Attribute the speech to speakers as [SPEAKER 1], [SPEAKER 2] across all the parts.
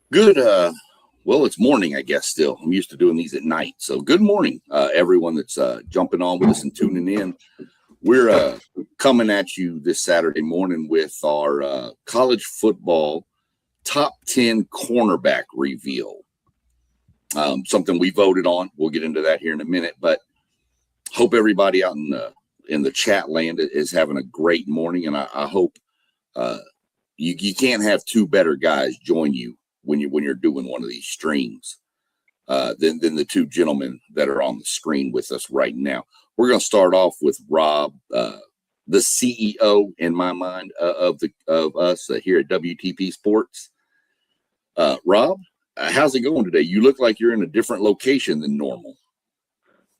[SPEAKER 1] Good. Well, it's morning, I guess. Still, I'm used to doing these at night. So, good morning, everyone that's jumping on with us and tuning in. We're coming at you this Saturday morning with our college football top 10 cornerback reveal. Something we voted on. We'll get into that here in a minute. But hope everybody out in the chat land is having a great morning, and I hope you can't have two better guys join you when you're doing one of these streams than the two gentlemen that are on the screen with us right now. We're going to start off with Rob, the CEO in my mind of us here at WTP Sports. Rob, how's it going today? You look like you're in a different location than normal.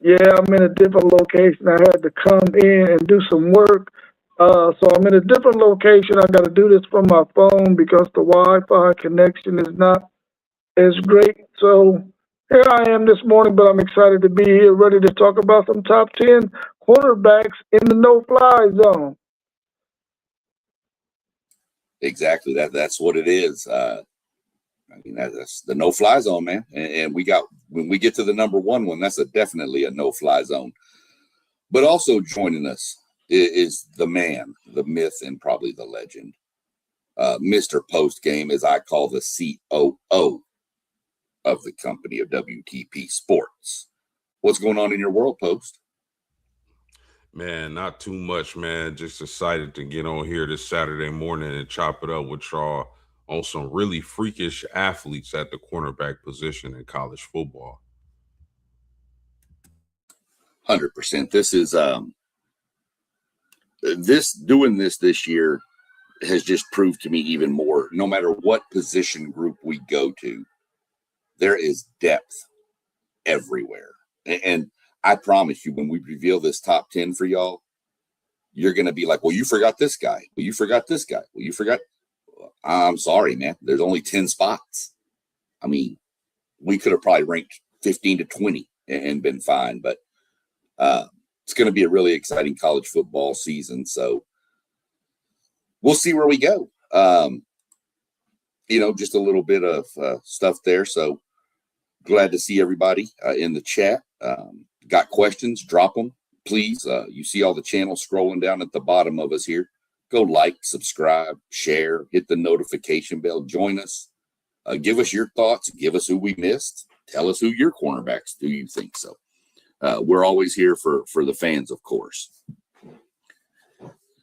[SPEAKER 2] Yeah, I'm in a different location. I had to come in and do some work. So I'm in a different location. I got to do this from my phone because the Wi-Fi connection is not as great. So here I am this morning, but I'm excited to be here, ready to talk about some top 10 cornerbacks in the no-fly zone.
[SPEAKER 1] Exactly. That's what it is. That's the no-fly zone, man. And when we get to the number one, that's definitely a no-fly zone. But also joining us is the man, the myth, and probably the legend, Mr. Post Game, as I call the COO of the company of WTP Sports. What's going on in your world, Post?
[SPEAKER 3] Man, not too much, man. Just excited to get on here this Saturday morning and chop it up with y'all on some really freakish athletes at the cornerback position in college football.
[SPEAKER 1] 100%. This is doing this year has just proved to me even more. No matter what position group we go to, there is depth everywhere. And I promise you, when we reveal this top 10 for y'all, you're going to be like, well, you forgot this guy. Well, you forgot this guy. Well, you forgot. I'm sorry, man. There's only 10 spots. I mean, we could have probably ranked 15 to 20 and been fine. But it's going to be a really exciting college football season. So we'll see where we go. Just a little bit of stuff there. So glad to see everybody in the chat. Got questions? Drop them, please. You see all the channels scrolling down at the bottom of us here. Go like, subscribe, share, hit the notification bell. Join us. Give us your thoughts. Give us who we missed. Tell us who your cornerbacks do you think so. We're always here for the fans, of course.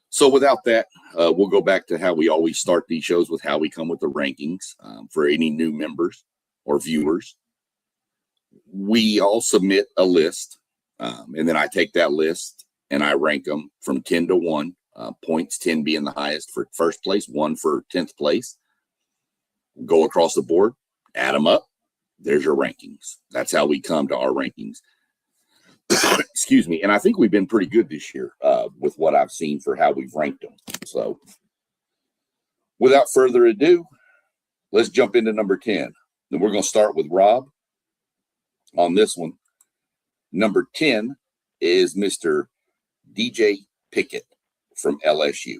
[SPEAKER 1] So without that, we'll go back to how we always start these shows with how we come with the rankings for any new members or viewers. We all submit a list, and then I take that list and I rank them from 10 to 1, points 10 being the highest for first place, 1 for 10th place. Go across the board, add them up. There's your rankings. That's how we come to our rankings. Excuse me. And I think we've been pretty good this year with what I've seen for how we've ranked them. So without further ado, let's jump into number 10. Then we're going to start with Rob on this one. Number 10 is Mr. DJ Pickett from LSU.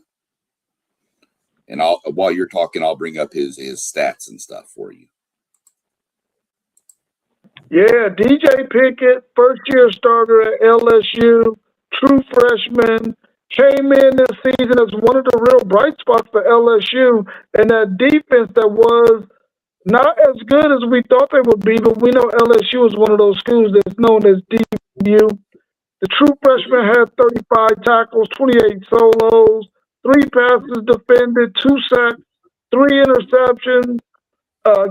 [SPEAKER 1] And while you're talking, I'll bring up his stats and stuff for you.
[SPEAKER 2] Yeah, DJ Pickett, first-year starter at LSU, true freshman, came in this season as one of the real bright spots for LSU, and that defense that was not as good as we thought they would be, but we know LSU is one of those schools that's known as DU. The true freshman had 35 tackles, 28 solos, 3 passes defended, 2 sacks, 3 interceptions.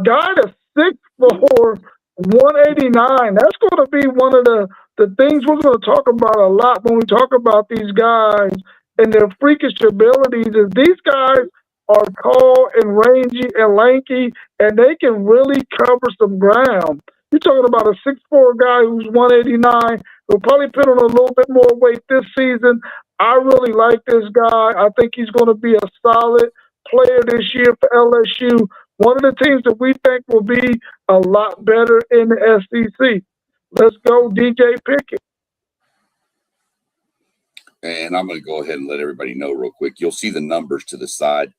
[SPEAKER 2] Guy that's 6'4", 189. That's going to be one of the things we're going to talk about a lot when we talk about these guys and their freakish abilities. Is these guys are tall and rangy and lanky, and they can really cover some ground. You're talking about a 6'4" guy who's 189. He'll probably put on a little bit more weight this season. I really like this guy. I think he's going to be a solid player this year for LSU. One of the teams that we think will be a lot better in the SEC. Let's go, DJ Pickett.
[SPEAKER 1] And I'm going to go ahead and let everybody know real quick. You'll see the numbers to the side.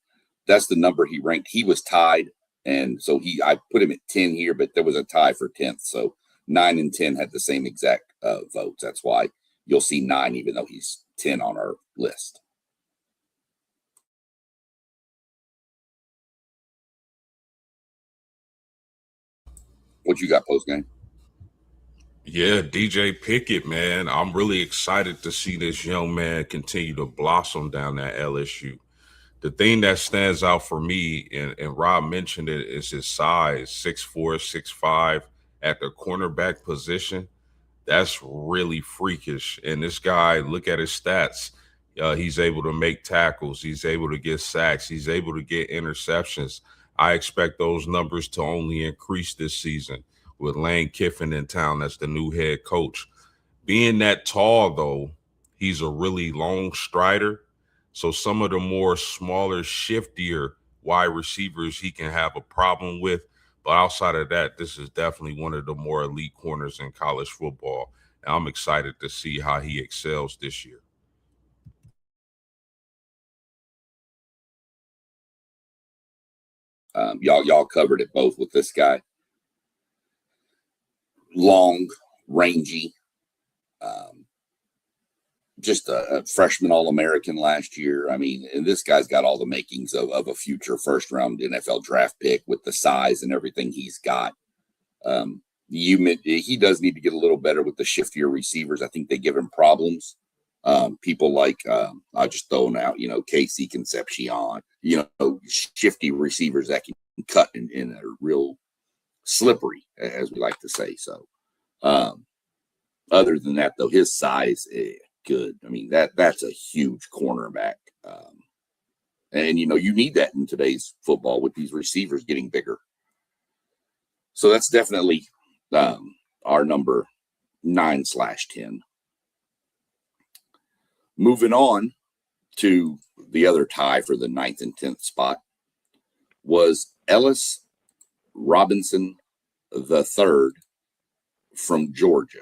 [SPEAKER 1] That's the number he ranked. He was tied And so I put him at 10 here, but there was a tie for 10th. So 9 and 10 had the same exact votes. That's why you'll see 9, even though he's 10 on our list. What you got post game?
[SPEAKER 3] Yeah, DJ Pickett, man. I'm really excited to see this young man continue to blossom down at LSU. The thing that stands out for me, and Rob mentioned it, is his size, 6'4", 6'5", at the cornerback position. That's really freakish. And this guy, look at his stats. He's able to make tackles. He's able to get sacks. He's able to get interceptions. I expect those numbers to only increase this season with Lane Kiffin in town as the new head coach. Being that tall, though, he's a really long strider. So some of the more smaller, shiftier wide receivers he can have a problem with. But outside of that, this is definitely one of the more elite corners in college football. And I'm excited to see how he excels this year.
[SPEAKER 1] Y'all covered it both with this guy. Long, rangy, just a freshman All-American last year. I mean, and this guy's got all the makings of a future first-round NFL draft pick with the size and everything he's got. He does need to get a little better with the shiftier receivers. I think they give him problems. People like, I'll just throw them out, Casey Concepcion, shifty receivers that can cut and are real slippery, as we like to say. So, other than that, though, his size is good. I mean, that's a huge cornerback. And, you need that in today's football with these receivers getting bigger. So that's definitely our number 9/10. Moving on to the other tie for the 9th and 10th spot was Ellis Robinson III from Georgia.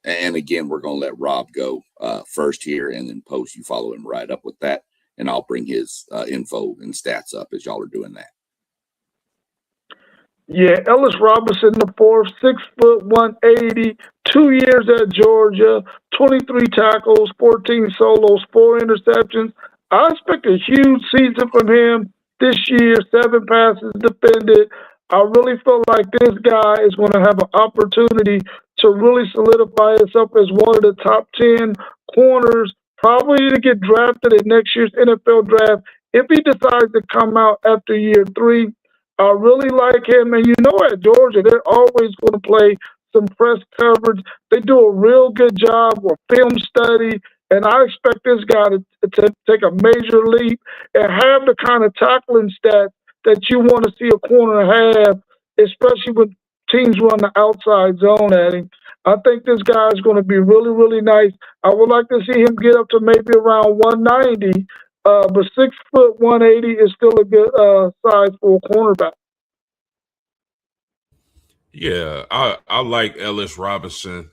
[SPEAKER 1] And again, we're going to let Rob go first here, and then Post, you follow him right up with that. And I'll bring his info and stats up as y'all are doing that.
[SPEAKER 2] Yeah, Ellis Robinson the fourth, 6', 180, 2 years at Georgia, 23 tackles, 14 solos, 4 interceptions. I expect a huge season from him this year, 7 passes defended. I really feel like this guy is going to have an opportunity to really solidify himself as one of the top 10 corners, probably to get drafted in next year's NFL draft if he decides to come out after year 3. I really like him. And at Georgia, they're always going to play some press coverage. They do a real good job with film study. And I expect this guy to take a major leap and have the kind of tackling stats that you want to see a corner have, especially when teams run the outside zone at him. I think this guy is going to be really, really nice. I would like to see him get up to maybe around 190. But 6', 180 is still a good size for a cornerback.
[SPEAKER 3] Yeah, I like Ellis Robinson.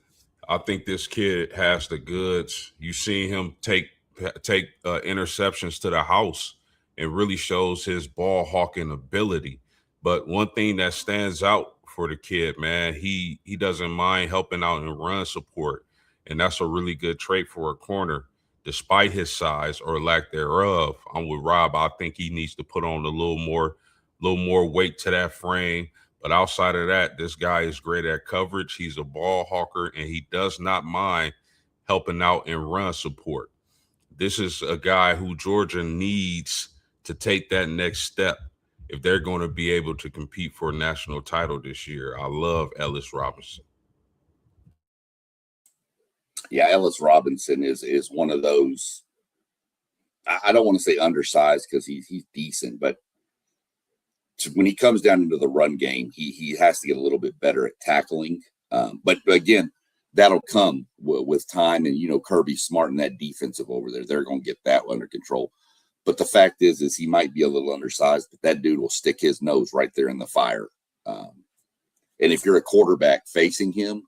[SPEAKER 3] I think this kid has the goods. You seen him take interceptions to the house and really shows his ball hawking ability. But one thing that stands out for the kid, man, he doesn't mind helping out in run support, and that's a really good trait for a corner. Despite his size or lack thereof, I'm with Rob. I think he needs to put on a little more weight to that frame. But outside of that, this guy is great at coverage. He's a ball hawker, and he does not mind helping out in run support. This is a guy who Georgia needs to take that next step if they're going to be able to compete for a national title this year. I love Ellis Robinson.
[SPEAKER 1] Yeah, Ellis Robinson is one of those. I don't want to say undersized because he's decent, but when he comes down into the run game, he has to get a little bit better at tackling. But again, that'll come with time. And, Kirby's smart in that defensive over there. They're going to get that under control. But the fact is he might be a little undersized, but that dude will stick his nose right there in the fire. And if you're a quarterback facing him,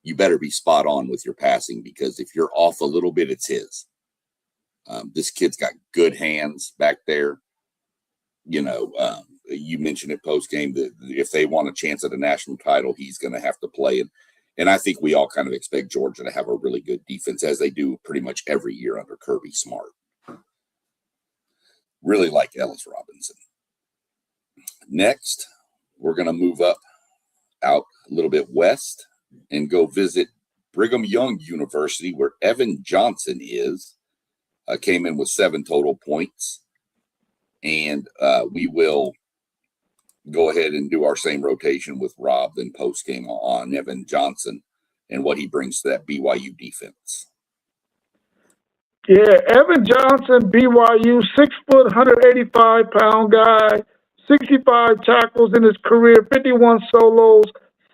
[SPEAKER 1] you better be spot on with your passing, because if you're off a little bit, it's his. This kid's got good hands back there. you mentioned it post game that if they want a chance at a national title, he's going to have to play. And I think we all kind of expect Georgia to have a really good defense, as they do pretty much every year under Kirby Smart. Really like Ellis Robinson. Next, we're going to move out a little bit west and go visit Brigham Young University, where Evan Johnson is. Came in with 7 total points. And we will go ahead and do our same rotation with Rob then post game on Evan Johnson and what he brings to that BYU defense.
[SPEAKER 2] Yeah, Evan Johnson, BYU, 6 foot, 185-pound guy, 65 tackles in his career, 51 solos,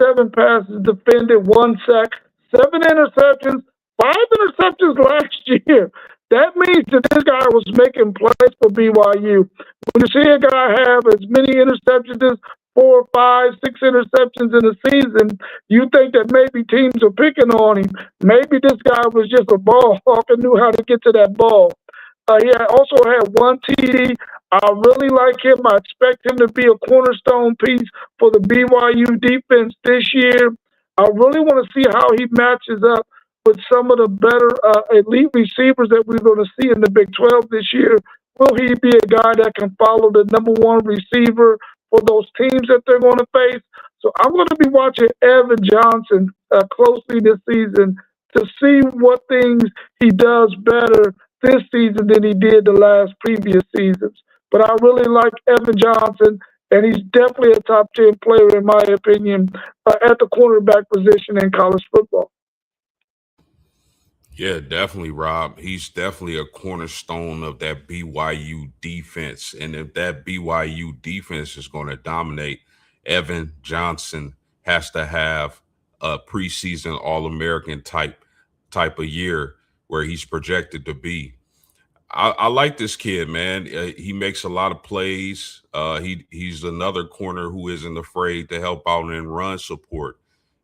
[SPEAKER 2] 7 passes defended, 1 sack, 7 interceptions, 5 interceptions last year. That means that this guy was making plays for BYU. When you see a guy have as many interceptions as 4, 5, 6 interceptions in a season, you think that maybe teams are picking on him. Maybe this guy was just a ball hawk and knew how to get to that ball. He also had 1 TD. I really like him. I expect him to be a cornerstone piece for the BYU defense this year. I really want to see how he matches up with some of the better elite receivers that we're going to see in the Big 12 this year. Will he be a guy that can follow the number 1 receiver for those teams that they're going to face? So I'm going to be watching Evan Johnson closely this season to see what things he does better this season than he did the last previous seasons. But I really like Evan Johnson, and he's definitely a top 10 player, in my opinion, at the cornerback position in college football.
[SPEAKER 3] Yeah, definitely, Rob. He's definitely a cornerstone of that BYU defense. And if that BYU defense is going to dominate, Evan Johnson has to have a preseason All-American type of year where he's projected to be. I like this kid, man. He makes a lot of plays. He's another corner who isn't afraid to help out in run support.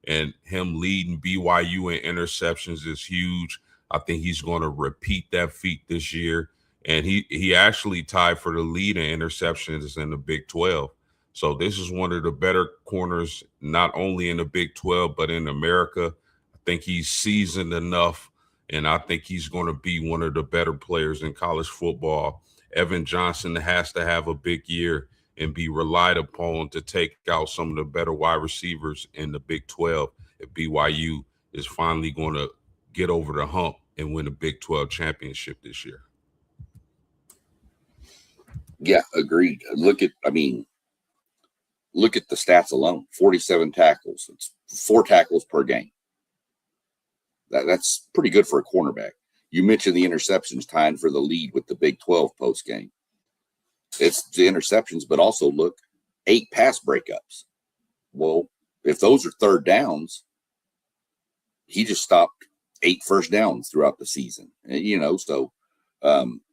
[SPEAKER 3] And him leading BYU in interceptions is huge. I think he's going to repeat that feat this year. And he actually tied for the lead in interceptions in the Big 12. So this is one of the better corners, not only in the Big 12, but in America. I think he's seasoned enough, and I think he's going to be one of the better players in college football. Evan Johnson has to have a big year and be relied upon to take out some of the better wide receivers in the Big 12 if BYU is finally going to get over the hump and win a Big 12 championship this year.
[SPEAKER 1] Yeah, agreed. Look at the stats alone. 47 tackles. It's 4 tackles per game. That's pretty good for a cornerback. You mentioned the interceptions tying for the lead with the Big 12 post game. It's the interceptions, but also look, 8 pass breakups. Well, if those are third downs, he just stopped 8 first downs throughout the season. So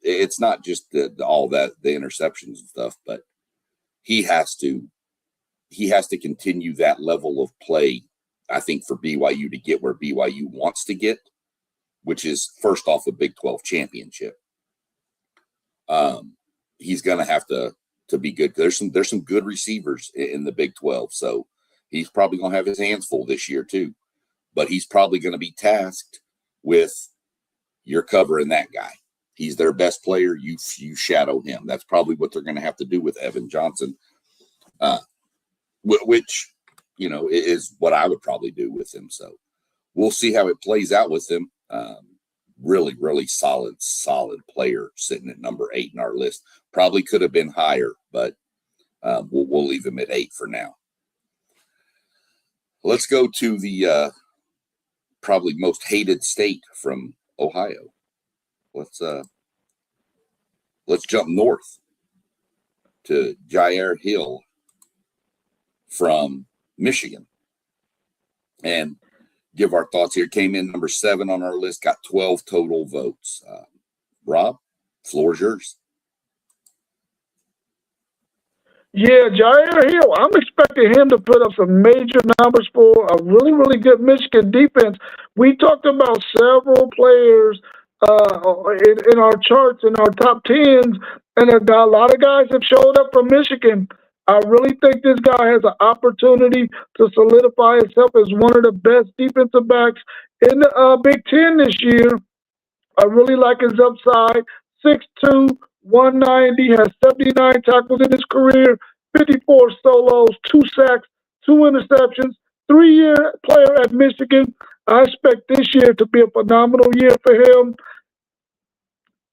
[SPEAKER 1] it's not just all that the interceptions and stuff, but he has to continue that level of play, I think, for BYU to get where BYU wants to get, which is first off a Big 12 championship. He's going to have to be good. There's some good receivers in the Big 12, so he's probably going to have his hands full this year too. But he's probably going to be tasked with you're covering that guy. He's their best player. You shadow him. That's probably what they're going to have to do with Evan Johnson, which is what I would probably do with him. So we'll see how it plays out with him. Really, really solid player sitting at number 8 in our list. Probably could have been higher, but we'll leave him at 8 for now. Let's go to the probably most hated state from Ohio. Let's jump north to Jair Hill from Michigan and give our thoughts here. Came in number 7 on our list, got 12 total votes. Rob, floor is yours.
[SPEAKER 2] Yeah, Jair Hill, I'm expecting him to put up some major numbers for a really, really good Michigan defense. We talked about several players in our charts, in our top 10s, and a lot of guys have showed up from Michigan. I really think this guy has an opportunity to solidify himself as one of the best defensive backs in the Big Ten this year. I really like his upside. 6'2", 190, has 79 tackles in his career, 54 solos, 2 sacks, 2 interceptions, 3-year player at Michigan. I expect this year to be a phenomenal year for him.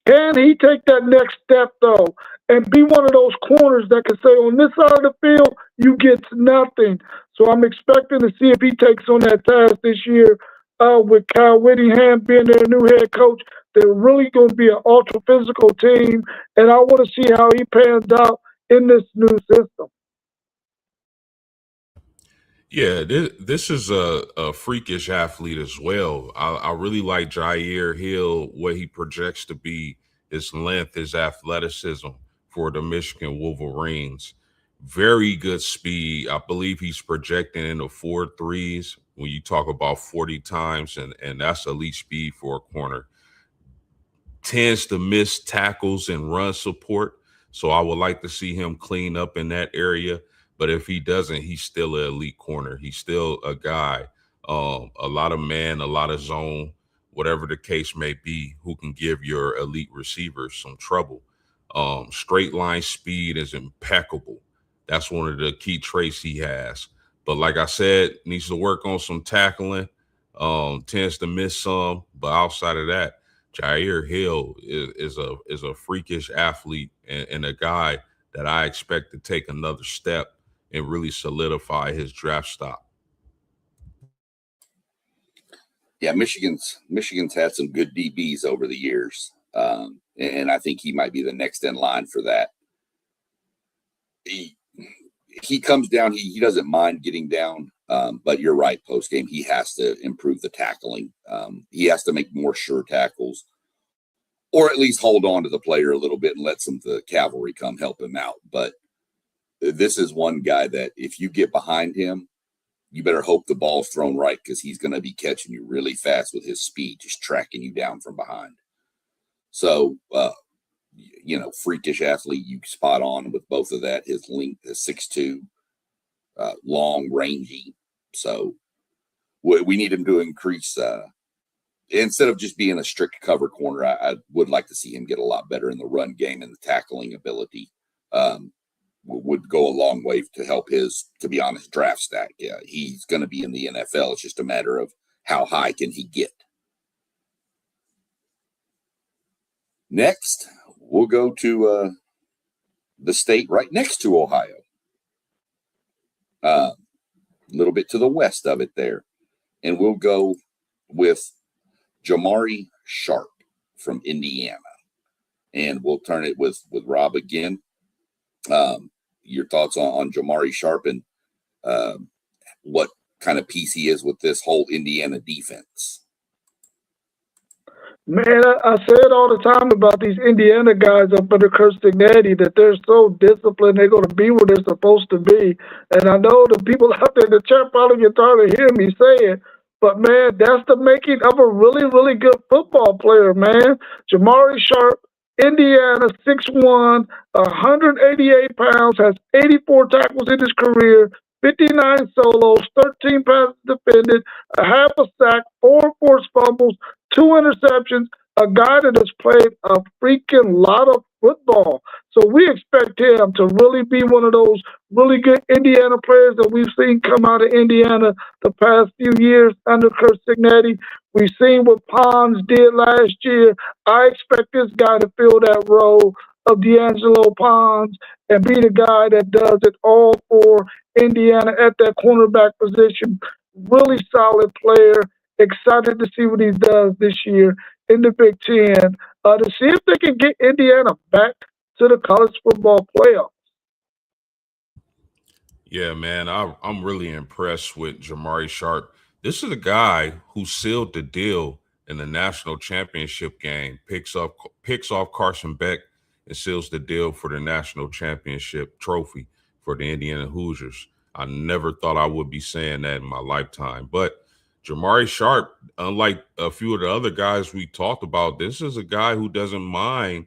[SPEAKER 2] Can he take that next step, though, and be one of those corners that can say, on this side of the field, you get nothing? So I'm expecting to see if he takes on that task this year with Kyle Whittingham being their new head coach. They're really going to be an ultra physical team, and I want to see how he pans out in this new system.
[SPEAKER 3] Yeah, this is a freakish athlete as well. I really like Jair Hill, what he projects to be, his length, his athleticism for the Michigan Wolverines. Very good speed. I believe he's projecting in the 4.3s when you talk about 40 times, and that's elite speed for a corner. Tends to miss tackles and run support. So I would like to see him clean up in that area. But if he doesn't, he's still an elite corner. He's still a guy, a lot of man, a lot of zone, whatever the case may be, who can give your elite receivers some trouble. Straight line speed is impeccable. That's one of the key traits he has. But like I said, needs to work on some tackling, tends to miss some. But outside of that, Jair Hill is a freakish athlete and a guy that I expect to take another step and really solidify his draft stock.
[SPEAKER 1] Yeah, Michigan's had some good DBs over the years, and I think he might be the next in line for that. He comes down. He doesn't mind getting down, but you're right. Post game, he has to improve the tackling. He has to make more sure tackles, or at least hold on to the player a little bit and let some of the cavalry come help him out. But this is one guy that if you get behind him, you better hope the ball's thrown right, because he's going to be catching you really fast with his speed, just tracking you down from behind. So, freakish athlete, you spot on with both of that. His length is 6'2", long, rangy. So we need him to increase. Instead of just being a strict cover corner, I would like to see him get a lot better in the run game, and the tackling ability would go a long way to help his, to be honest, draft stack. Yeah, he's going to be in the NFL. It's just a matter of how high can he get. Next, we'll go to the state right next to Ohio. A little bit to the west of it there. And we'll go with Jamari Sharp from Indiana. And we'll turn it with Rob again. Your thoughts on Jamari Sharp and what kind of piece he is with this whole Indiana defense.
[SPEAKER 2] Man, I say it all the time about these Indiana guys up under Kirstignetti, that they're so disciplined, they're going to be where they're supposed to be. And I know the people out there in the chat probably get tired of hearing me say it, but man, that's the making of a really, really good football player, man. Jamari Sharp, Indiana, 6'1", 188 pounds, has 84 tackles in his career, 59 solos, 13 passes defended, a half a sack, 4 forced fumbles, 2 interceptions, a guy that has played a freaking lot of football. So we expect him to really be one of those really good Indiana players that we've seen come out of Indiana the past few years under Kurt Signetti. We've seen what Pons did last year. I expect this guy to fill that role of D'Angelo Pons and be the guy that does it all for Indiana at that cornerback position. Really solid player. Excited to see what he does this year in the Big Ten, to see if they can get Indiana back to the college football playoffs.
[SPEAKER 3] Yeah, man, I'm really impressed with Jamari Sharp. This is a guy who sealed the deal in the national championship game, picks off Carson Beck and seals the deal for the national championship trophy for the Indiana Hoosiers. I never thought I would be saying that in my lifetime, but Jamari Sharp, unlike a few of the other guys we talked about, this is a guy who doesn't mind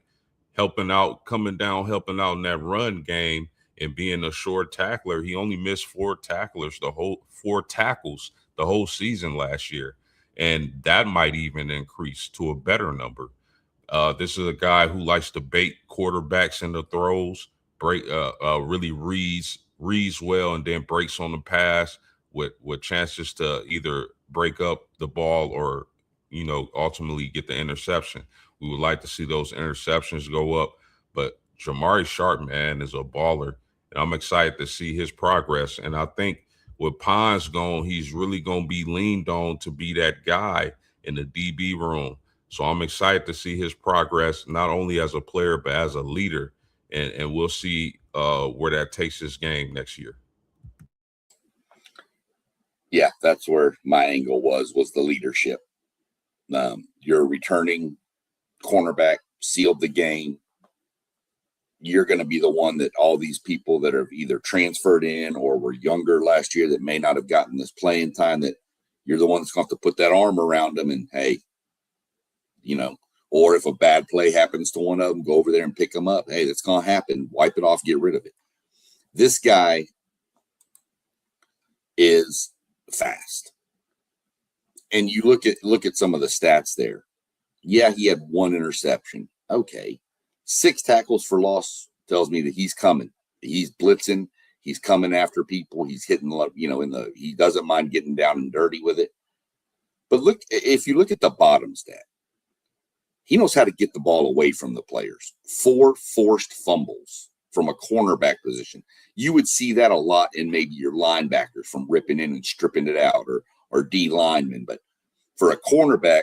[SPEAKER 3] helping out, coming down, helping out in that run game And being a short tackler, he only missed four tackles the whole season last year. And that might even increase to a better number. This is a guy who likes to bait quarterbacks in the throws, really reads well, and then breaks on the pass with chances to either break up the ball or ultimately get the interception. We would like to see those interceptions go up, but Jamari Sharp, man, is a baller, and I'm excited to see his progress. And I think with Pons gone, he's really going to be leaned on to be that guy in the DB room. So I'm excited to see his progress, not only as a player, but as a leader. And we'll see where that takes his game next year.
[SPEAKER 1] Yeah, that's where my angle was the leadership. Your returning cornerback sealed the game. You're going to be the one that all these people that have either transferred in or were younger last year that may not have gotten this playing time, that you're the one that's going to have to put that arm around them and, hey, or if a bad play happens to one of them, go over there and pick them up. Hey, that's going to happen. Wipe it off, get rid of it. This guy is fast. And you look at some of the stats there. Yeah, he had one interception. Okay. 6 tackles for loss tells me that he's coming. He's blitzing. He's coming after people. He's hitting, he doesn't mind getting down and dirty with it. But if you look at the bottom stat, he knows how to get the ball away from the players. 4 forced fumbles from a cornerback position. You would see that a lot in maybe your linebackers from ripping in and stripping it out, or D linemen. But for a cornerback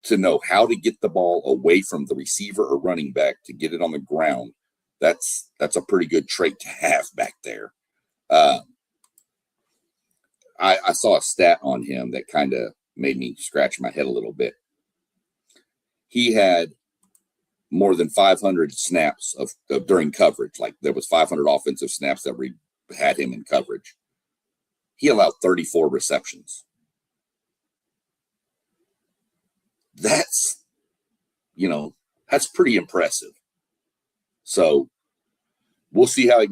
[SPEAKER 1] to know how to get the ball away from the receiver or running back to get it on the ground, that's a pretty good trait to have back there. I saw a stat on him that kind of made me scratch my head a little bit. He had more than 500 snaps of during coverage. Like there was 500 offensive snaps that had him in coverage. He allowed 34 receptions. That's pretty impressive. So we'll see how it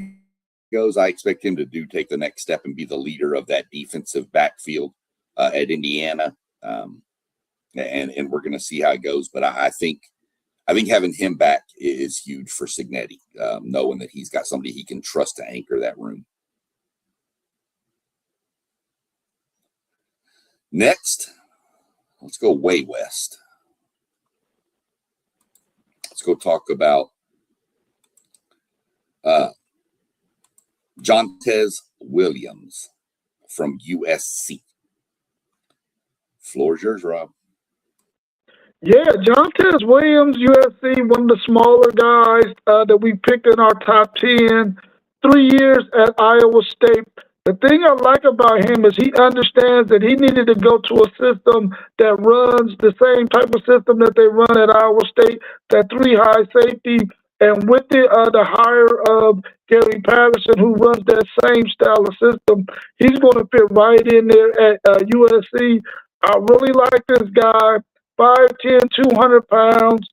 [SPEAKER 1] goes. I expect him to take the next step and be the leader of that defensive backfield at Indiana. And we're going to see how it goes. But I think having him back is huge for Cignetti, knowing that he's got somebody he can trust to anchor that room. Next, let's go way west. Let's go talk about Jontez Williams from USC. Floor's yours, Rob.
[SPEAKER 2] Yeah, Jontez Williams, USC, one of the smaller guys that we picked in our top 10, 3 years at Iowa State. The thing I like about him is he understands that he needed to go to a system that runs the same type of system that they run at Iowa State, that 3 high safety. And with the hire of Gary Patterson, who runs that same style of system, he's going to fit right in there at USC. I really like this guy. 5'10", 200 pounds,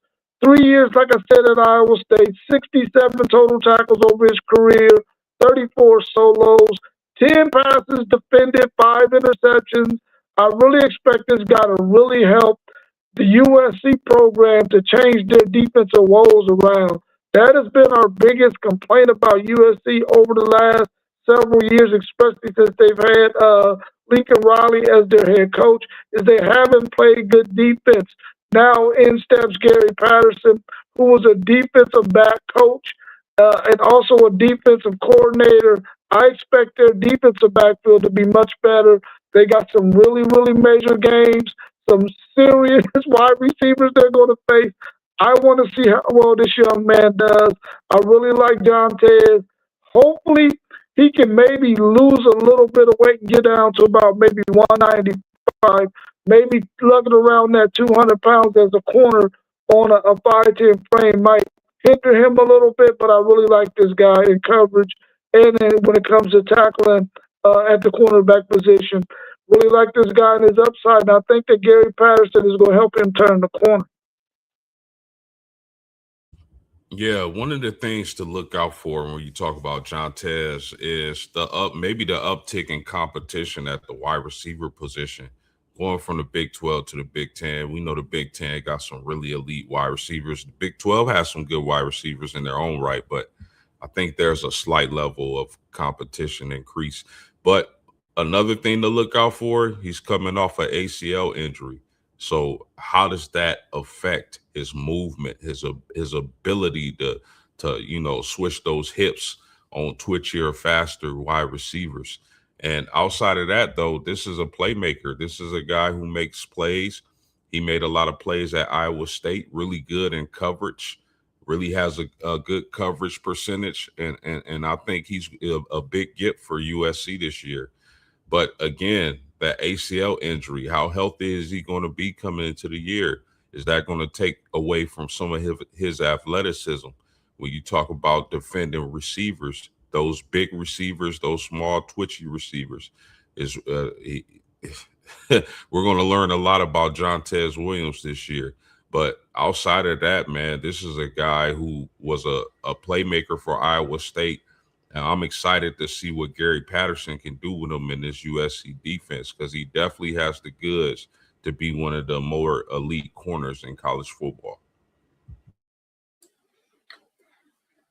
[SPEAKER 2] 3 years, like I said, at Iowa State, 67 total tackles over his career, 34 solos, 10 passes defended, 5 interceptions. I really expect this guy to really help the USC program to change their defensive woes around. That has been our biggest complaint about USC over the last several years, especially since they've had Lincoln Riley as their head coach, is they haven't played good defense. Now in steps Gary Patterson, who was a defensive back coach and also a defensive coordinator. I expect their defensive backfield to be much better. They got some really, really major games, some serious wide receivers they're going to face. I want to see how well this young man does. I really like Jontez. Hopefully, he can maybe lose a little bit of weight and get down to about maybe 195, maybe lugging around that 200 pounds as a corner on a 5'10" frame might hinder him a little bit, but I really like this guy in coverage and then when it comes to tackling at the cornerback position. Really like this guy and his upside, and I think that Gary Patterson is going to help him turn the corner.
[SPEAKER 3] Yeah, one of the things to look out for when you talk about Jontez is maybe the uptick in competition at the wide receiver position, going from the Big 12 to the Big 10. We know the Big 10 got some really elite wide receivers. The Big 12 has some good wide receivers in their own right, but I think there's a slight level of competition increase. But another thing to look out for, he's coming off an ACL injury. So how does that affect his movement, his ability to switch those hips on twitchier, faster wide receivers? And outside of that, though, this is a playmaker. This is a guy who makes plays. He made a lot of plays at Iowa State, really good in coverage, really has a good coverage percentage, and I think he's a big get for USC this year. But again, that ACL injury, how healthy is he going to be coming into the year? Is that going to take away from some of his athleticism? When you talk about defending receivers, those big receivers, those small twitchy receivers, is we're going to learn a lot about Jontez Williams this year. But outside of that, man, this is a guy who was a playmaker for Iowa State. And I'm excited to see what Gary Patterson can do with him in this USC defense, because he definitely has the goods to be one of the more elite corners in college football.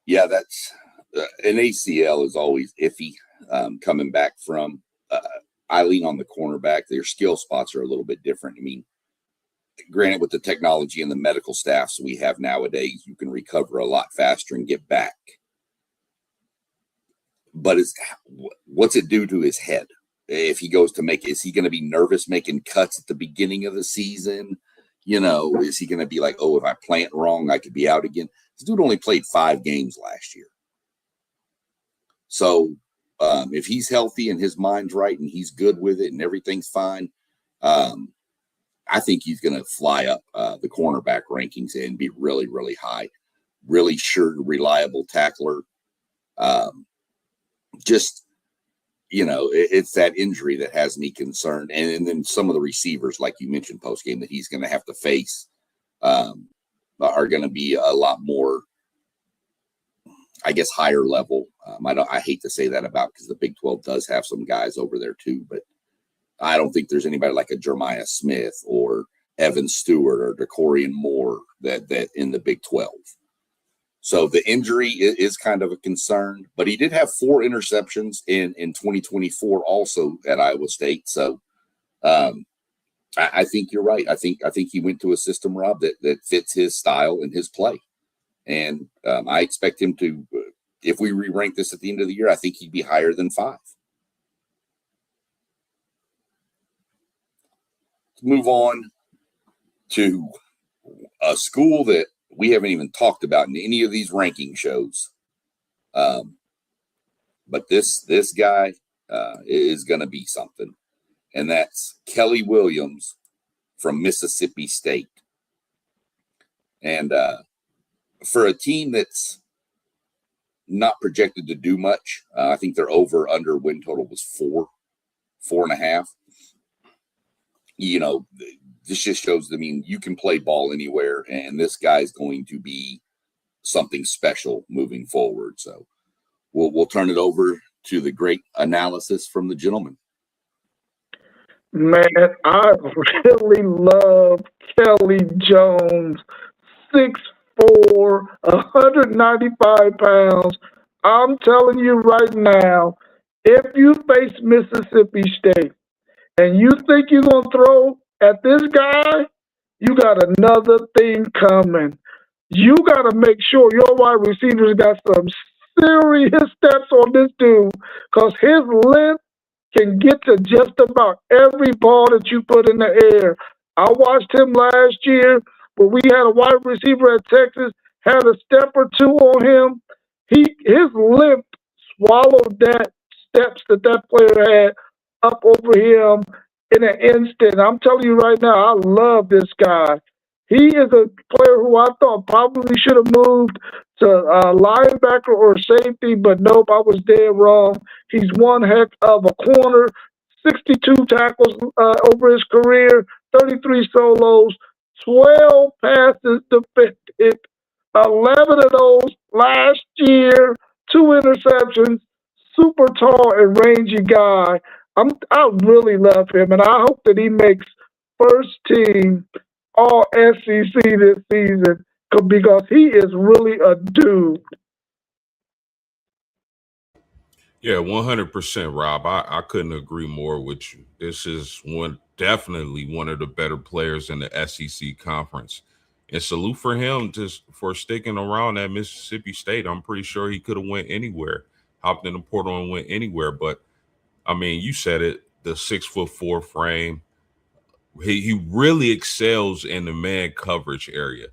[SPEAKER 1] Yeah, that's an ACL is always iffy coming back from. I lean on the cornerback. Their skill spots are a little bit different. I mean, granted, with the technology and the medical staffs we have nowadays, you can recover a lot faster and get back. But what's it do to his head? If he goes to is he going to be nervous making cuts at the beginning of the season? Is he going to be like, oh, if I plant wrong, I could be out again? This dude only played 5 games last year. So if he's healthy and his mind's right and he's good with it and everything's fine, I think he's going to fly up the cornerback rankings and be really, really high. Really sure, reliable tackler. It's that injury that has me concerned. And then some of the receivers, like you mentioned post game, that he's going to have to face are going to be a lot more, I guess, higher level. I hate to say that about, because the Big 12 does have some guys over there too, but I don't think there's anybody like a Jeremiah Smith or Evan Stewart or DeCorian Moore that in the Big 12. So the injury is kind of a concern, but he did have 4 interceptions in 2024 also at Iowa State. So I think you're right. I think he went to a system, Rob, that fits his style and his play. And I expect him to, if we re-rank this at the end of the year, I think he'd be higher than 5. Let's move on to a school that we haven't even talked about in any of these ranking shows. But this guy is going to be something. And that's Kelly Williams from Mississippi State. And for a team that's not projected to do much, I think their over-under win total was 4.5. This just shows, you can play ball anywhere, and this guy's going to be something special moving forward. So we'll turn it over to the great analysis from the gentleman.
[SPEAKER 2] Man, I really love Kelly Jones, 6'4", 195 pounds. I'm telling you right now, if you face Mississippi State and you think you're going to throw at this guy, you got another thing coming. You got to make sure your wide receivers got some serious steps on this dude, because his length can get to just about every ball that you put in the air. I watched him last year, but we had a wide receiver at Texas, had a step or 2 on him. His length swallowed that steps that player had up over him in an instant. I'm telling you right now, I love this guy. He is a player who I thought probably should have moved to linebacker or safety, but nope, I was dead wrong. He's one heck of a corner, 62 tackles over his career, 33 solos, 12 passes defended 11 of those last year, 2 interceptions, super tall and rangy guy. I really love him, and I hope that he makes first team all SEC this season because he is really a dude.
[SPEAKER 3] Yeah, 100%, Rob. I couldn't agree more with you. This is definitely one of the better players in the SEC conference. And salute for him just for sticking around at Mississippi State. I'm pretty sure he could have went anywhere, hopped in the portal and went anywhere. But I mean, you said it, the 6'4" frame. He really excels in the man coverage area.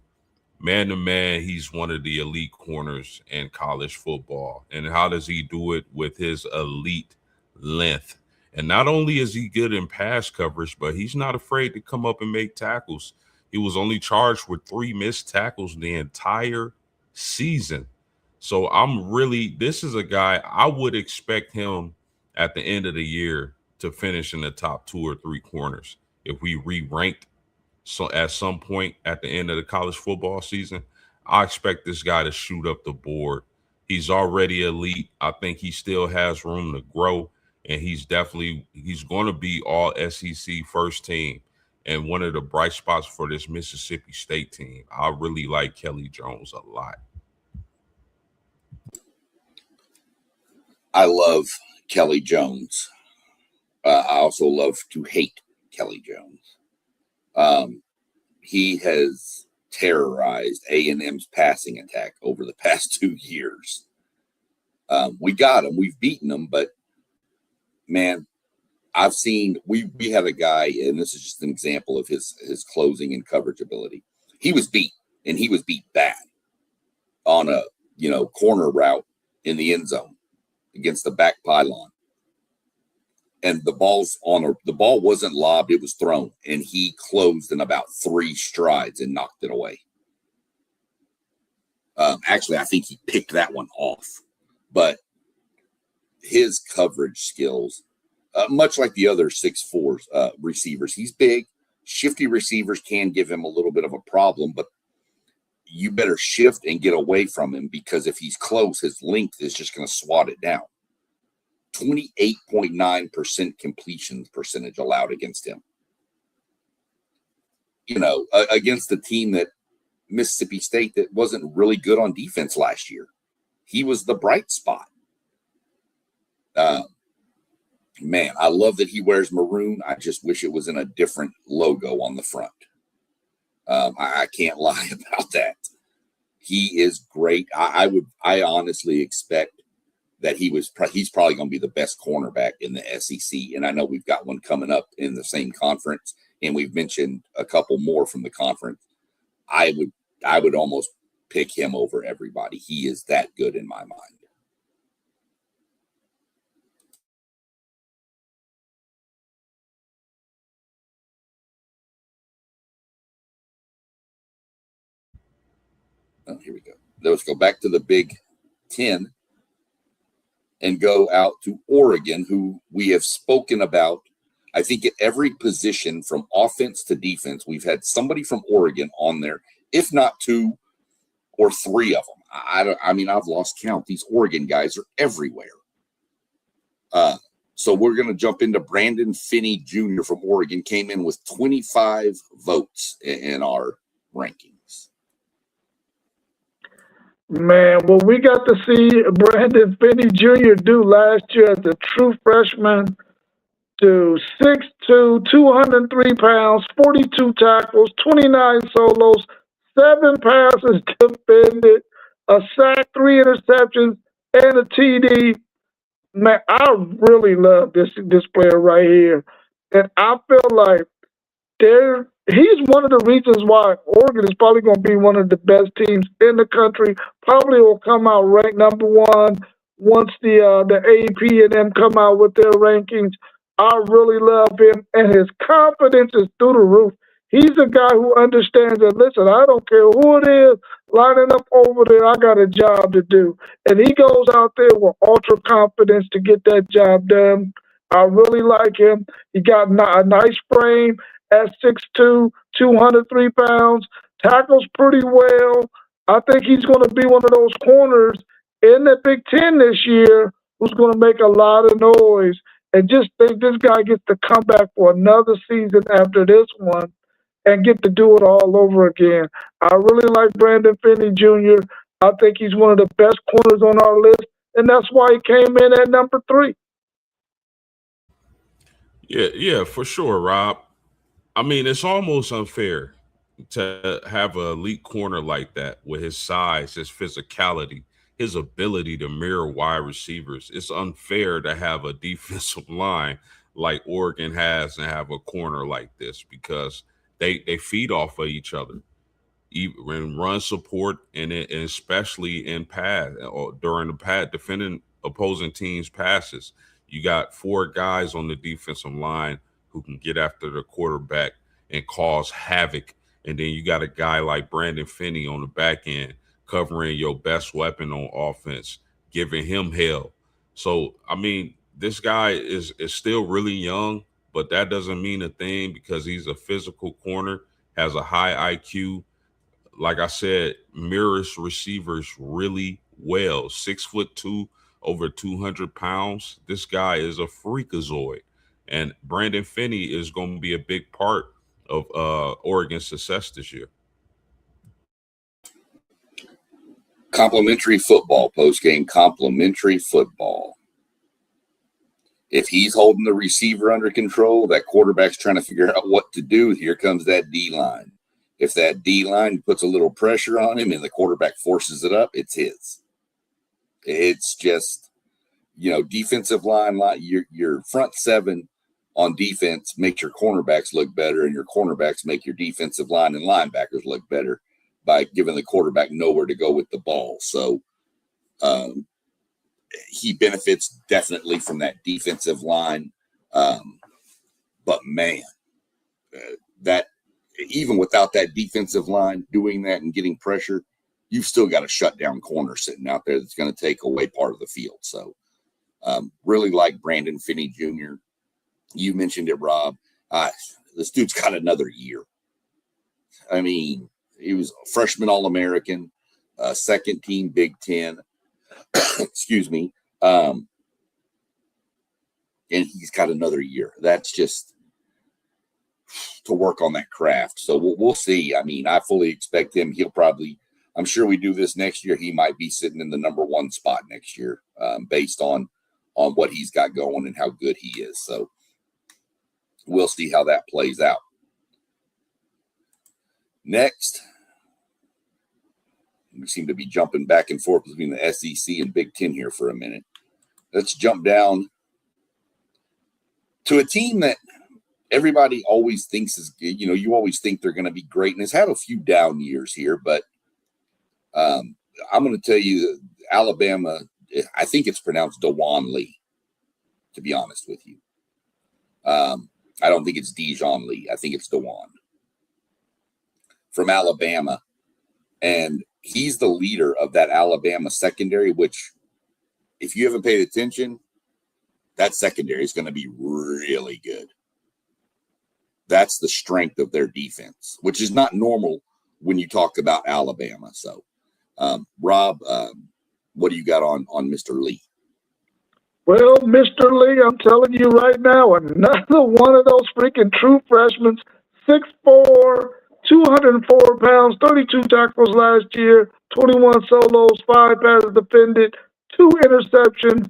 [SPEAKER 3] Man to man, he's one of the elite corners in college football. And how does he do it? With his elite length. And not only is he good in pass coverage, but he's not afraid to come up and make tackles. He was only charged with 3 missed tackles the entire season. So this is a guy I would expect him at the end of the year to finish in the top 2 or 3 corners. If we re-ranked so at some point at the end of the college football season, I expect this guy to shoot up the board. He's already elite. I think he still has room to grow, and he's going to be all SEC first team and one of the bright spots for this Mississippi State team. I really like Kelly Jones a lot.
[SPEAKER 1] I love Kelly Jones. I also love to hate Kelly Jones. He has terrorized A&M's passing attack over the past 2 years. We got him. We've beaten him, but man, we had a guy, and this is just an example of his closing and coverage ability. He was beat, and he was beat bad on a corner route in the end zone against the back pylon. And the ball wasn't lobbed, it was thrown. And he closed in about 3 strides and knocked it away. Actually, I think he picked that one off. But his coverage skills, much like the other 6'4" receivers, he's big. Shifty receivers can give him a little bit of a problem, but you better shift and get away from him, because if he's close, his length is just going to swat it down. 28.9% completion percentage allowed against him. Against the team that Mississippi State that wasn't really good on defense last year. He was the bright spot. Man, I love that he wears maroon. I just wish it was in a different logo on the front. I can't lie about that. He is great. I honestly expect that he's probably going to be the best cornerback in the SEC. And I know we've got one coming up in the same conference, and we've mentioned a couple more from the conference. I would almost pick him over everybody. He is that good in my mind. Oh, here we go. Let's go back to the Big Ten and go out to Oregon, who we have spoken about. I think at every position from offense to defense, we've had somebody from Oregon on there, if not 2 or 3 of them. I've lost count. These Oregon guys are everywhere. So we're going to jump into Brandon Finney Jr. from Oregon, came in with 25 votes in our rankings.
[SPEAKER 2] Man, what we got to see Brandon Finney Jr. do last year as a true freshman, to 6'2", 203 pounds, 42 tackles, 29 solos, 7 passes defended, a sack, 3 interceptions, and a TD. Man, I really love this player right here. And I feel like he's one of the reasons why Oregon is probably going to be one of the best teams in the country. Probably will come out ranked number 1 once the AP and them come out with their rankings. I really love him, and his confidence is through the roof. He's a guy who understands that, listen, I don't care who it is lining up over there, I got a job to do. And he goes out there with ultra confidence to get that job done. I really like him. He got a nice frame at 6'2", 203 pounds, tackles pretty well. I think he's going to be one of those corners in the Big Ten this year who's going to make a lot of noise. And just think this guy gets to come back for another season after this one and get to do it all over again. I really like Brandon Finney Jr. I think he's one of the best corners on our list, and that's why he came in at number 3.
[SPEAKER 3] Yeah, for sure, Rob. I mean, it's almost unfair to have an elite corner like that with his size, his physicality, his ability to mirror wide receivers. It's unfair to have a defensive line like Oregon has and have a corner like this because they feed off of each other in run support and especially in pass or during the pass defending opposing teams passes. You got 4 guys on the defensive line who can get after the quarterback and cause havoc. And then you got a guy like Brandon Finney on the back end covering your best weapon on offense, giving him hell. So I mean, this guy is still really young, but that doesn't mean a thing because he's a physical corner, has a high IQ, like I said, mirrors receivers really well. 6'2", over 200 pounds. This guy is a freakazoid. And Brandon Finney is going to be a big part of Oregon's success this year.
[SPEAKER 1] Complimentary football, post-game complimentary football. If he's holding the receiver under control, that quarterback's trying to figure out what to do. Here comes that D-line. If that D-line puts a little pressure on him and the quarterback forces it up, it's his. It's just, defensive line, your front 7 on defense makes your cornerbacks look better, and your cornerbacks make your defensive line and linebackers look better by giving the quarterback nowhere to go with the ball. So he benefits definitely from that defensive line. But, man, that even without that defensive line doing that and getting pressure, you've still got a shutdown corner sitting out there that's going to take away part of the field. So really like Brandon Finney Jr. You mentioned it, Rob. This dude's got another year. I mean, he was a freshman All-American, second team Big Ten. Excuse me. And he's got another year. That's just to work on that craft. So we'll see. I mean, I fully expect him. I'm sure we do this next year. He might be sitting in the number 1 spot next year based on what he's got going and how good he is. So we'll see how that plays out. Next, we seem to be jumping back and forth between the SEC and Big Ten here for a minute. Let's jump down to a team that everybody always thinks is, you always think they're going to be great, and has had a few down years here, but I'm going to tell you, Alabama, I think it's pronounced Dewan Lee, to be honest with you. I don't think it's Dijon Lee. I think it's Dewan from Alabama. And he's the leader of that Alabama secondary, which, if you haven't paid attention, that secondary is going to be really good. That's the strength of their defense, which is not normal when you talk about Alabama. So, Rob, what do you got on Mr. Lee?
[SPEAKER 2] Well, Mr. Lee, I'm telling you right now, another one of those freaking true freshmen, 6'4", 204 pounds, 32 tackles last year, 21 solos, 5 passes defended, 2 interceptions.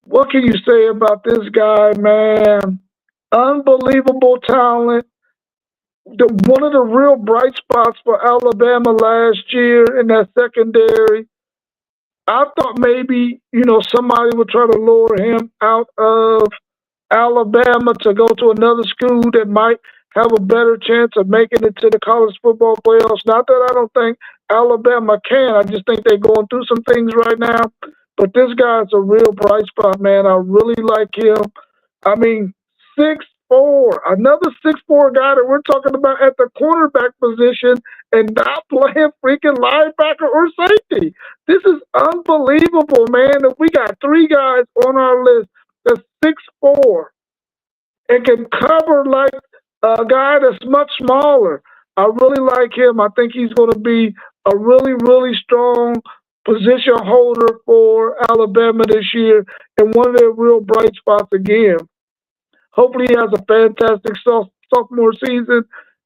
[SPEAKER 2] What can you say about this guy, man? Unbelievable talent. One of the real bright spots for Alabama last year in that secondary. I thought maybe, somebody would try to lure him out of Alabama to go to another school that might have a better chance of making it to the college football playoffs. Not that I don't think Alabama can. I just think they're going through some things right now. But this guy's a real bright spot, man. I really like him. I mean, 6'4", another 6'4" guy that we're talking about at the cornerback position and not playing freaking linebacker or safety. This is unbelievable, man. If we got 3 guys on our list that's 6'4" and can cover like a guy that's much smaller. I really like him. I think he's going to be a really, really strong position holder for Alabama this year and one of their real bright spots again. Hopefully, he has a fantastic sophomore season.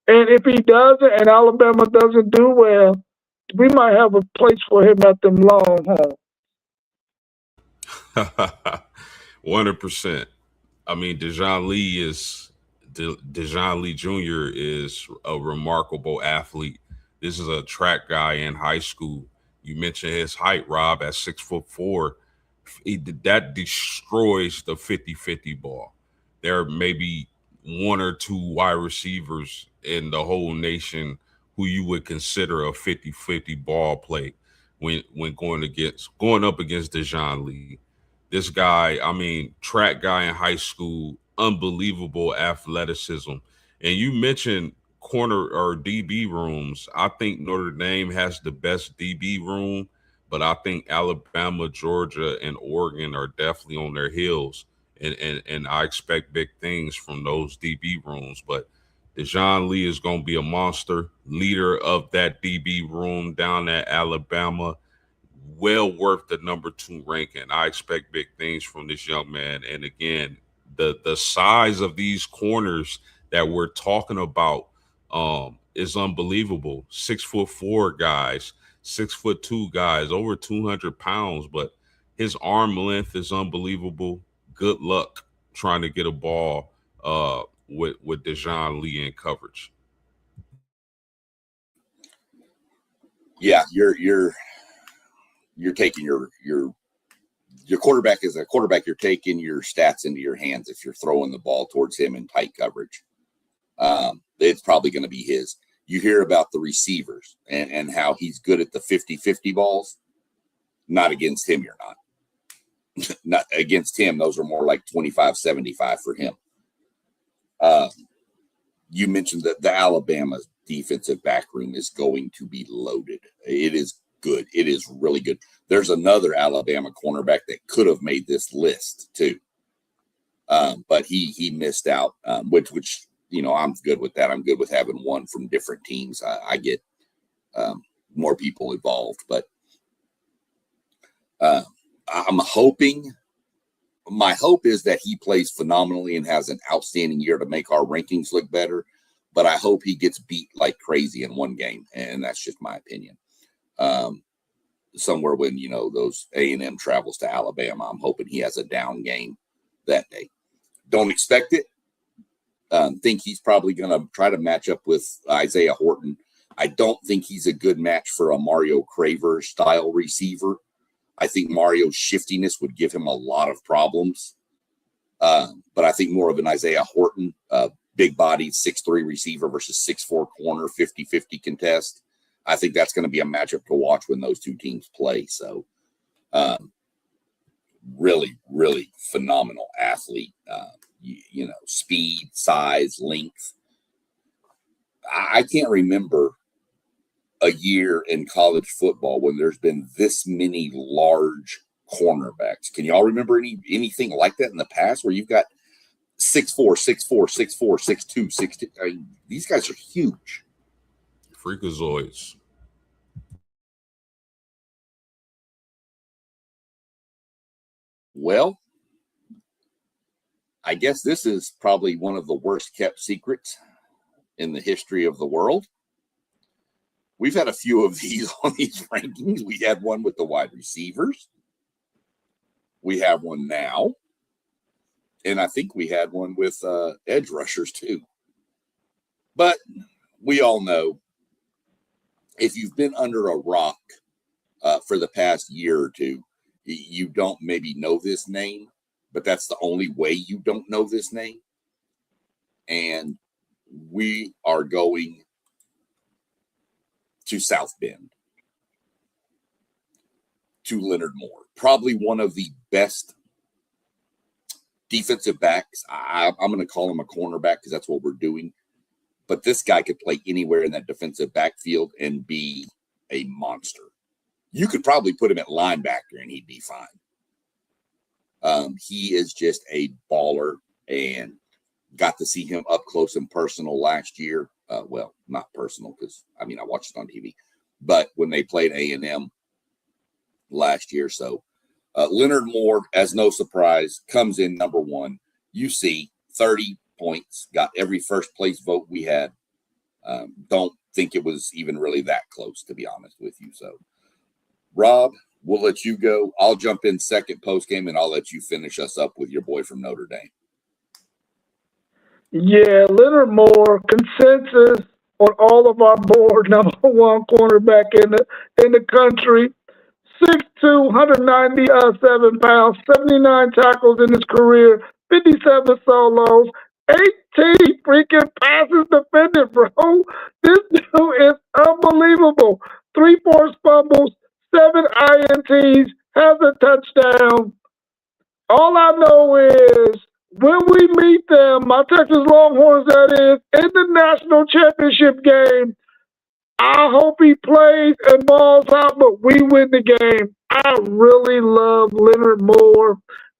[SPEAKER 2] And if he doesn't and Alabama doesn't do well, we might have a place for him at them Longhorns.
[SPEAKER 3] 100%. I mean, Dejon Lee Jr. is a remarkable athlete. This is a track guy in high school. You mentioned his height, Rob, at 6'4". That destroys the 50-50 ball. There may be one or two wide receivers in the whole nation who you would consider a 50-50 ball play when going up against Dejon Lee. This guy, I mean, track guy in high school, unbelievable athleticism. And you mentioned corner or DB rooms. I think Notre Dame has the best DB room, but I think Alabama, Georgia, and Oregon are definitely on their heels. And I expect big things from those DB rooms. But Dejon Lee is going to be a monster, leader of that DB room down at Alabama. Well worth the number 2 ranking. I expect big things from this young man. And again, the size of these corners that we're talking about is unbelievable. 6'4" guys, 6'2" guys, over 200 pounds, but his arm length is unbelievable. Good luck trying to get a ball with Dejon Lee in coverage.
[SPEAKER 1] Yeah, you're taking your quarterback as a quarterback. You're taking your stats into your hands if you're throwing the ball towards him in tight coverage. It's probably going to be his. You hear about the receivers and how he's good at the 50-50 balls. Not against him, you're not. Not against him. Those are more like 25-75 for him. You mentioned that the Alabama defensive back room is going to be loaded. It is good. It is really good. There's another Alabama cornerback that could have made this list too, but he missed out. Which I'm good with that. I'm good with having one from different teams. I get more people involved, but I'm hoping. My hope is that he plays phenomenally and has an outstanding year to make our rankings look better. But I hope he gets beat like crazy in one game, and that's just my opinion. Somewhere when those A&M travels to Alabama, I'm hoping he has a down game that day. Don't expect it. Think he's probably going to try to match up with Isaiah Horton. I don't think he's a good match for a Mario Craver style receiver. I think Mario's shiftiness would give him a lot of problems. But I think more of an Isaiah Horton, big bodied 6'3" receiver versus 6'4" corner, 50-50 contest. I think that's going to be a matchup to watch when those two teams play. So really, really phenomenal athlete. Speed, size, length. I can't remember a year in college football when there's been this many large cornerbacks. Can y'all remember anything like that in the past where you've got 6'4", 6'4", 6'4", 6'2", 6'2"? I mean, these guys are huge.
[SPEAKER 3] Freakazoids.
[SPEAKER 1] Well, I guess this is probably one of the worst kept secrets in the history of the world. We've had a few of these on these rankings. We had one with the wide receivers. We have one now. And I think we had one with edge rushers too. But we all know if you've been under a rock for the past year or two, you don't maybe know this name, but that's the only way you don't know this name. And we are going to South Bend, to Leonard Moore, probably one of the best defensive backs. I'm going to call him a cornerback because that's what we're doing. But this guy could play anywhere in that defensive backfield and be a monster. You could probably put him at linebacker and he'd be fine. He is just a baller, and got to see him up close and personal last year. Well, not personal because, I mean, I watched it on TV. But when they played A&M last year. So Leonard Moore, as no surprise, comes in number one. You see 30 points, got every first place vote we had. Don't think it was even really that close, to be honest with you. So, Rob, we'll let you go. I'll jump in second post game, and I'll let you finish us up with your boy from Notre Dame.
[SPEAKER 2] Yeah, Leonard Moore, consensus on all of our board, number one cornerback in the country. 6'2", 197 pounds, 79 tackles in his career, 57 solos, 18 freaking passes defended, bro. This dude is unbelievable. 3 forced fumbles, 7 INTs, has a touchdown. All I know is when we meet them, my Texas Longhorns, that is, in the national championship game, I hope he plays and balls out, but we win the game. I really love Leonard Moore.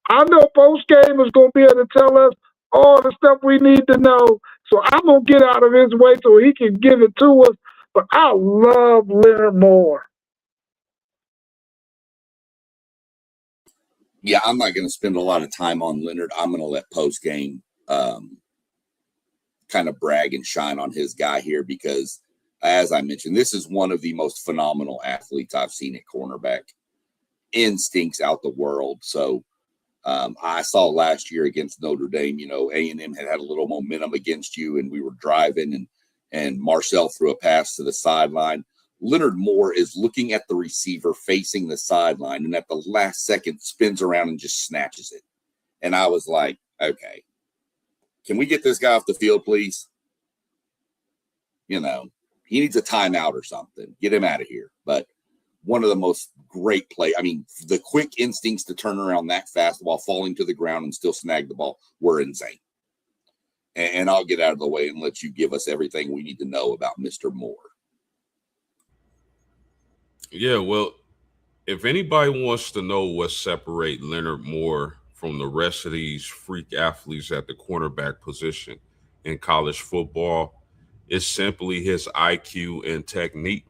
[SPEAKER 2] I know post game is going to be able to tell us all the stuff we need to know. So I'm going to get out of his way so he can give it to us. But I love Leonard Moore.
[SPEAKER 1] Yeah, I'm not going to spend a lot of time on Leonard. I'm going to let post game kind of brag and shine on his guy here because, as I mentioned, this is one of the most phenomenal athletes I've seen at cornerback. Instincts out the world. So I saw last year against Notre Dame, A&M had a little momentum against you, and we were driving, and Marcel threw a pass to the sideline. Leonard Moore is looking at the receiver facing the sideline, and at the last second spins around and just snatches it. And I was like, okay, can we get this guy off the field, please? He needs a timeout or something. Get him out of here. But one of the most great play. I mean, the quick instincts to turn around that fast while falling to the ground and still snag the ball were insane. And I'll get out of the way and let you give us everything we need to know about Mr. Moore.
[SPEAKER 3] Yeah, well, if anybody wants to know what separates Leonard Moore from the rest of these freak athletes at the cornerback position in college football, it's simply his IQ and technique.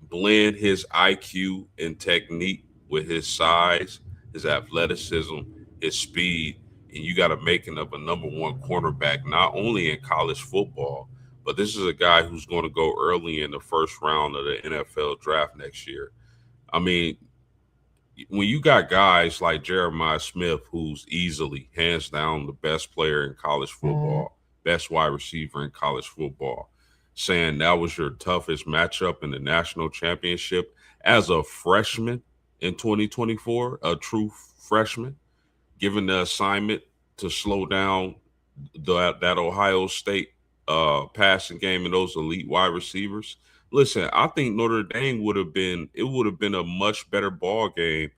[SPEAKER 3] Blend his IQ and technique with his size, his athleticism, his speed, and you got a making of a number one cornerback, not only in college football, but this is a guy who's going to go early in the first round of the NFL draft next year. I mean, when you got guys like Jeremiah Smith, who's easily, hands down, the best player in college football, best wide receiver in college football, saying that was your toughest matchup in the national championship as a freshman in 2024, a true freshman, given the assignment to slow down that Ohio State passing game and those elite wide receivers. Listen, I think Notre Dame would have been a much better ball game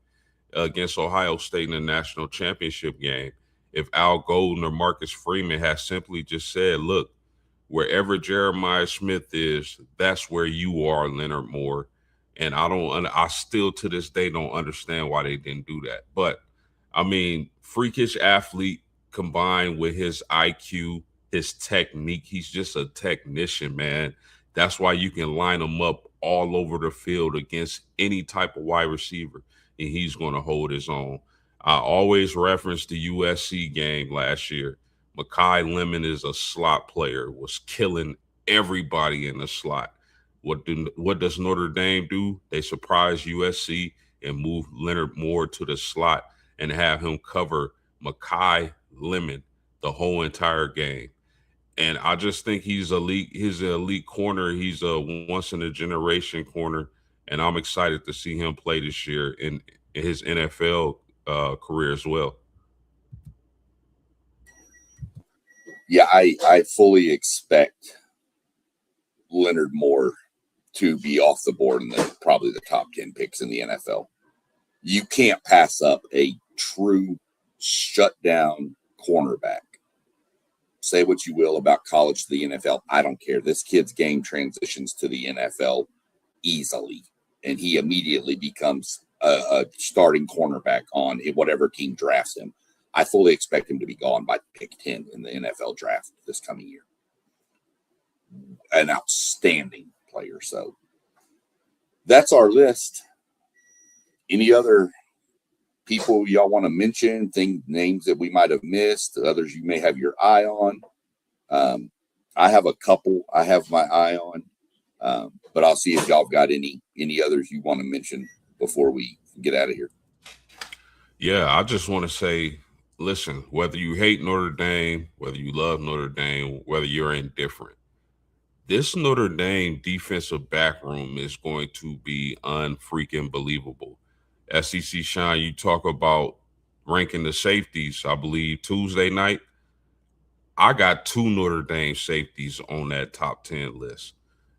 [SPEAKER 3] against Ohio State in the national championship game if Al Golden or Marcus Freeman had simply just said, look, wherever Jeremiah Smith is, that's where you are, Leonard Moore. And I still to this day don't understand why they didn't do that. But I mean, freakish athlete combined with his IQ, his technique. He's just a technician, man. That's why you can line him up all over the field against any type of wide receiver, and he's going to hold his own. I always reference the USC game last year. Mekhi Lemon is a slot player, was killing everybody in the slot. What does Notre Dame do? They surprise USC and move Leonard Moore to the slot and have him cover Mekhi Lemon the whole entire game. And I just think he's elite. He's an elite corner. He's a once in a generation corner. And I'm excited to see him play this year in his NFL career as well.
[SPEAKER 1] Yeah, I fully expect Leonard Moore to be off the board in probably the top 10 picks in the NFL. You can't pass up a true shutdown cornerback. Say what you will about college to the NFL. I don't care. This kid's game transitions to the NFL easily, and he immediately becomes a starting cornerback on whatever team drafts him. I fully expect him to be gone by pick 10 in the NFL draft this coming year. an outstanding player. So that's our list. Any other people y'all want to mention, names that we might have missed, others you may have your eye on? I have a couple I have my eye on, but I'll see if y'all got any others you want to mention before we get out of here.
[SPEAKER 3] Yeah, I just want to say, listen, whether you hate Notre Dame, whether you love Notre Dame, whether you're indifferent, this Notre Dame defensive back room is going to be unfreaking believable. SEC Shine, you talk about ranking the safeties, I believe Tuesday night. I got 2 Notre Dame safeties on that top 10 list.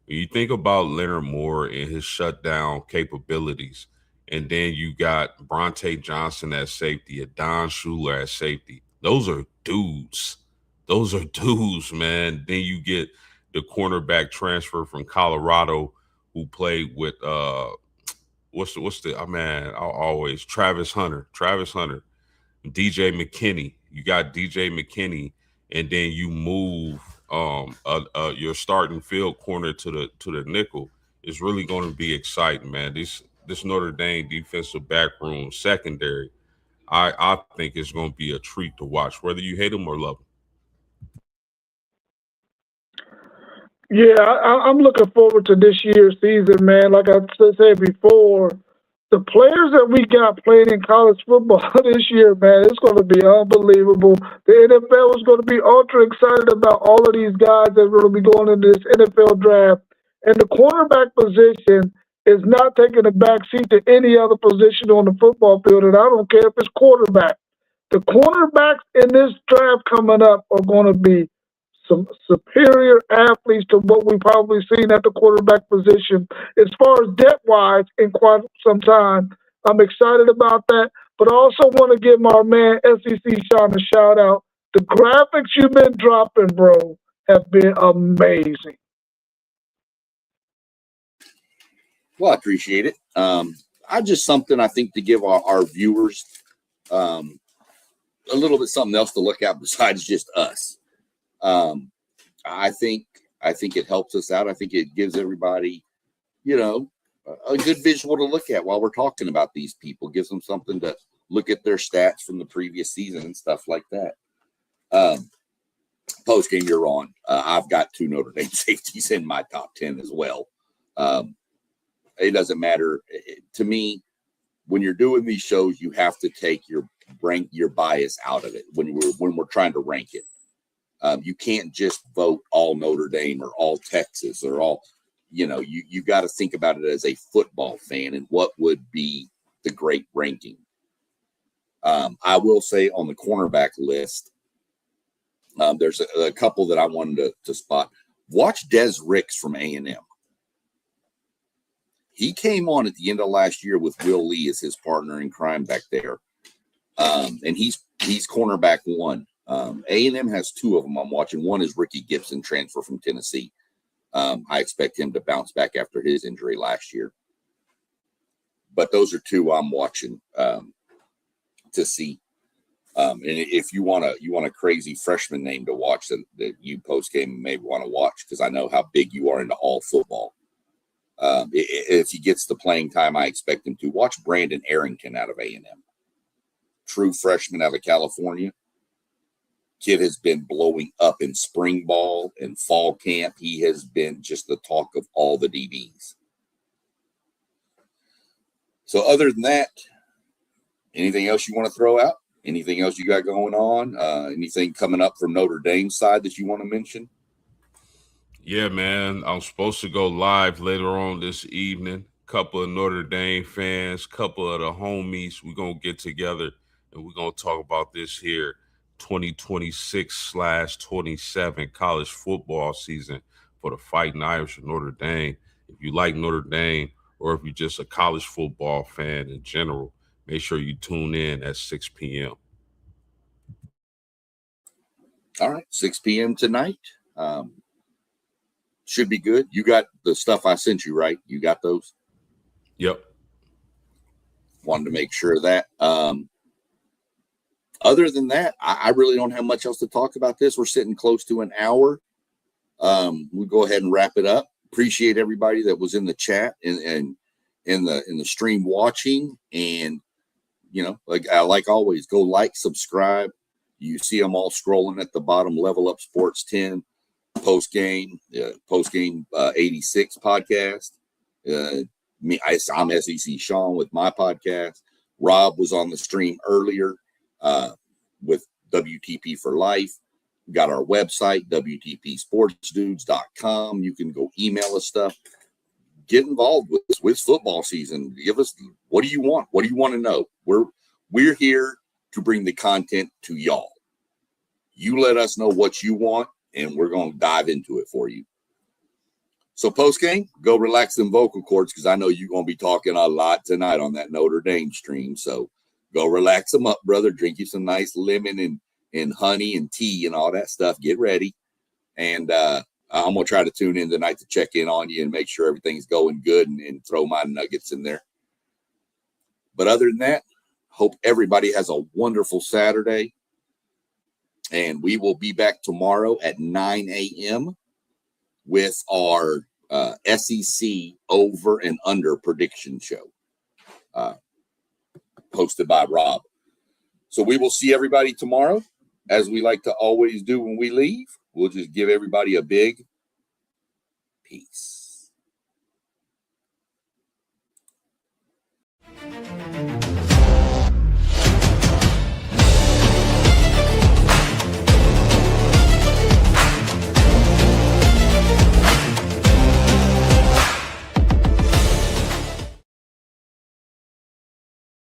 [SPEAKER 3] When you think about Leonard Moore and his shutdown capabilities, and then you got Bronte Johnson at safety, Don Schuler at safety. Those are dudes. Those are dudes, man. Then you get the cornerback transfer from Colorado who played with Travis Hunter, DJ McKinney. You got DJ McKinney, and then you move your starting field corner to the nickel. It's really going to be exciting, man. This Notre Dame defensive back room secondary, I think it's going to be a treat to watch, whether you hate them or love them.
[SPEAKER 2] Yeah, I'm looking forward to this year's season, man. Like I said before, the players that we got playing in college football this year, man, it's going to be unbelievable. The NFL is going to be ultra excited about all of these guys that are going to be going into this NFL draft. And the cornerback position is not taking a back seat to any other position on the football field, and I don't care if it's quarterback. The cornerbacks in this draft coming up are going to be some superior athletes to what we've probably seen at the quarterback position as far as depth-wise in quite some time. I'm excited about that, but I also want to give my man SEC Sean a shout-out. The graphics you've been dropping, bro, have been amazing.
[SPEAKER 1] Well, I appreciate it. Something I think to give our viewers a little bit something else to look at besides just us. I think it helps us out. I think it gives everybody, a good visual to look at while we're talking about these people. Gives them something to look at their stats from the previous season and stuff like that. Post game, you're on. I've got 2 Notre Dame safeties in my top 10 as well. It doesn't matter to me. When you're doing these shows, you have to take your bias out of it when we're trying to rank it. You can't just vote all Notre Dame or all Texas or all, you got to think about it as a football fan and what would be the great ranking. I will say on the cornerback list, there's a couple that I wanted to spot. Watch Des Ricks from A&M. He came on at the end of last year with Will Lee as his partner in crime back there. And he's cornerback 1. A&M has 2 of them I'm watching. One is Ricky Gibson, transfer from Tennessee. I expect him to bounce back after his injury last year. But those are 2 I'm watching to see. And if you want a crazy freshman name to watch that you post game maybe want to watch, because I know how big you are into all football. If he gets the playing time, I expect him to watch Brandon Arrington out of A&M. True freshman out of California. Kid has been blowing up in spring ball and fall camp. He has been just the talk of all the DBs. So other than that, anything else you want to throw out? Anything else you got going on? Anything coming up from Notre Dame's side that you want to mention?
[SPEAKER 3] Yeah, man. I'm supposed to go live later on this evening. Couple of Notre Dame fans, couple of the homies. We're going to get together and we're going to talk about this here 2026/27 college football season for the Fighting Irish of Notre Dame. If you like Notre Dame or if you're just a college football fan in general, make sure you tune in at 6 p.m.
[SPEAKER 1] All right, 6 p.m. tonight. Should be good. You got the stuff I sent you, right? You got those?
[SPEAKER 3] Yep.
[SPEAKER 1] Wanted to make sure of that. Other than that, I really don't have much else to talk about this. We're sitting close to an hour. we'll go ahead and wrap it up. Appreciate everybody that was in the chat and in the stream watching. And, you know, like always, go like, subscribe. You see them all scrolling at the bottom. Level Up Sports 10 post game 86 podcast. I'm SEC Sean with my podcast. Rob was on the stream earlier with WTP for Life. We got our website, WTPSportsDudes.com. You can go email us stuff. Get involved with football season. Give us, what do you want? What do you want to know? We're here to bring the content to y'all. You let us know what you want, and we're going to dive into it for you. So post-game, go relax them vocal cords, because I know you're going to be talking a lot tonight on that Notre Dame stream. So go relax them up, brother. Drink you some nice lemon and honey and tea and all that stuff. Get ready. And I'm going to try to tune in tonight to check in on you and make sure everything's going good and throw my nuggets in there. But other than that, hope everybody has a wonderful Saturday. And we will be back tomorrow at 9 a.m. with our SEC over and under prediction show hosted by Rob. So we will see everybody tomorrow. As we like to always do when we leave, we'll just give everybody a big peace.